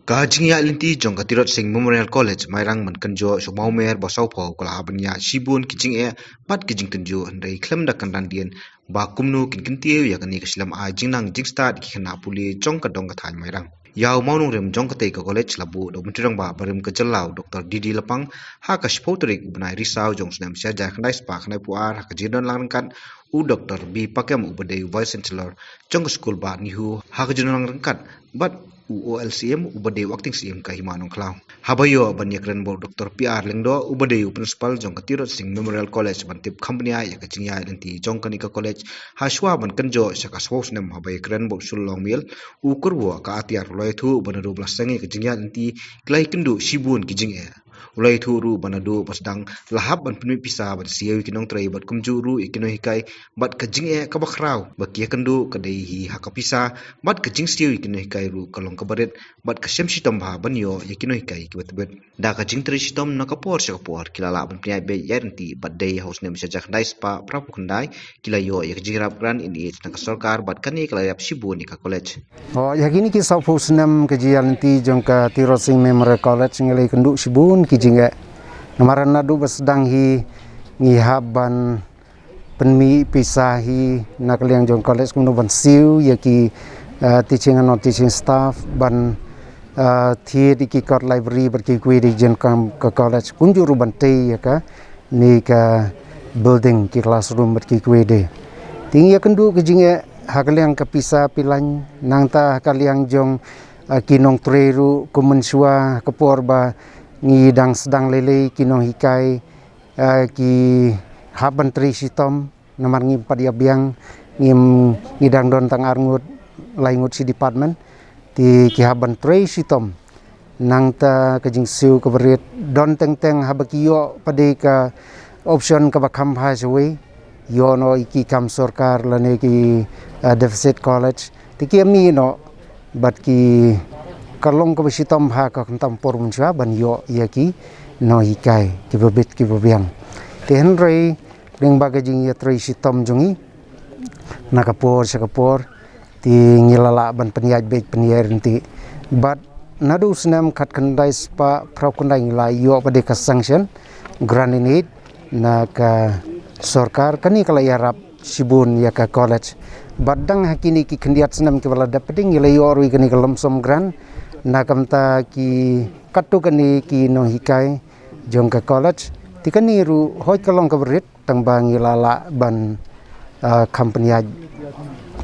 Kajing ya linti jong katirot sing Memorial College mairang man kanjo so maumer basau pho kala abanya shibun kijing pat kijing tenjo ndai klem da kandan dien ba kumnu kin kintiu ya kani kaslam a jingnang jingsta ki khana puli jong ka dong ka than mairang yaw maunung rem jong ka te ka college labu do buntirang ba barim ka jallau Dr. Didi Lapang ha ka spotrik bunai risau jong snam sya ja khandai spa khanai puar ha ka jidon lang kan u Dr. B Pakem ubadai vice chancellor jong school ba nihu ha ka jidon lang kan but UOLCM ubade wakting CM ka himanong klaw. Habayo banyakren bo Dr. PR Lengdo ubade principal jong katirot sing Memorial College bantip company ya kachingya lenti jong kanika college haswa ban kanjo saka swos nem habayakren bo sulong mil ukurwo ka atiar loy thu banadu blasangi kachingya lenti klai kendu shibun kijing ulai thu ru banadu pasdang lahab ban pinu pisa ban siawi kinong trai bat kumju ru ikino hikai bat kajing ka bakrau bakia kendu kadai hi hakapisa bat kajing siawi ikino hikai ru kalong kabaret bat kasem sitom ba banyo ikino hikai kibat da kajing tri sitom nakapor sakapor kilala ban pnya be yarenti bat dai house nem sajak dai spa prapu khandai kilayo yakjing rap gran ini nak sarkar bat kani kalayap sibu ni ka college yakini ki sa house nem kajianti jong ka tirot sing Memorial College ngelai kendu sibun kijinga namaran nadu basdang hi ngihaban penmi pisahi nakaliang jong college kuno ban siu yaki teaching and non teaching staff ban thi ki court library berki kui di jen kam ka college kunjuru bante yaka ni ka building ki classroom berki kui de tingi kendu kijinga hakaliang ka pisa pilan nangta hakaliang jong kinong treru kumensua kapor ba ngidang sedang lele kinong hikai ki haban tri sitom namar ngi padiabiang ngim ngidang don tang arngut laingut si department ti ki haban tri sitom nangta kajing siu kabarit don teng habakiyo pade ka option ka bakam haswe yono iki kam sarkar lane ki deficit college ti ki mi no bat ki kalong ka bisitom ha ka kantam por munsha ban yo yaki no hikai ki babiang te henry ring bagajing ya tri sitom jongi nakapor sakapor ti ngilala ban peniaj bek penier nti but nadu snam khat kandai spa prau kandai ngila yo pade ka sanction granted na ka sarkar kani kala yarap sibun ya ka college badang hakini ki khandiat snam ki wala dapeting ngila yo ri kani kalam som gran nakamta ki katu kani ki no hikai jong ka college tikani ru hoi kalong ka berit tang bangi lala ban company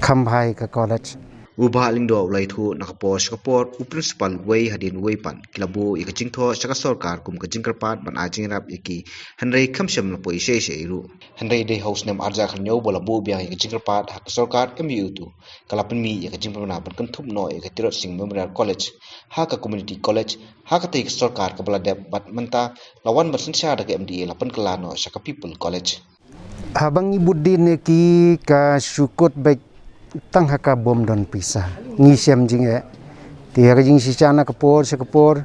khambai ka college uba lingdo ulai thu nakapor sakapor u principal wei hadin wei pan kilabu ikaching tho saka sarkar kum kajing karpat ban ajing rap iki hanrei khamsam na poi se ru hanrei de house nem arja khanyo bolabu biang ikaching karpat hak sarkar mu tu kalapan mi ikaching pamna ban kan thup no ikatirot sing Memorial College ha ka community college ha ka te sarkar ka baladep bat manta lawan bersensia da MDA lapan kelano saka people college habang ibudin ki ka syukut baik tang haka bom don pisa ngisem jinge ti hajing sicana kapor sakapor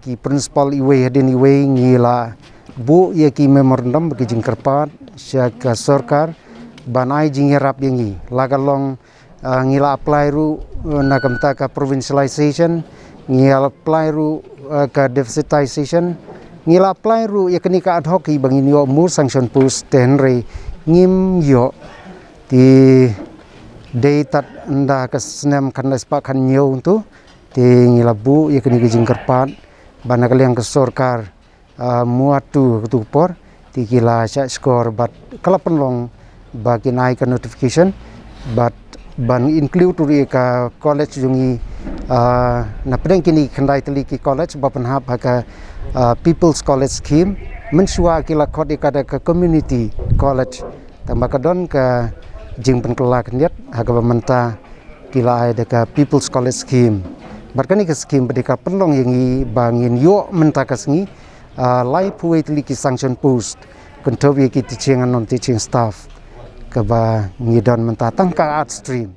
ki principal iwe hadin iwe ngila bu ye ki memorandum bagi jing karpat syaka sarkar banai jing rap yengi lagalong ngila apply ru nakamta ka provincialization ngila apply ru ka deficitization ngila apply ru yakni ka ad hoc bangin yo mu sanction post tenre ngim yo ti data nda kasnem kan lespa kan nyo tu ti ngilabu yakni gijing karpat banakaliang ke sarkar muatu tu por ti kila sa score but kalapan long bagi naik ke notification but ban include tu ka college jungi na pedeng kini khandai teli ki college bapan hab ka people's college scheme mensua kila kod ikada ke community college tambakadon ka jing penkelak niat haga menta kila ada ka people's college scheme barkani ka scheme bedeka penlong yangi bangin yo menta kasngi lai puwe tli ki sanction post kontobi ki teaching and non teaching staff ka ba ngidon menta tangka art stream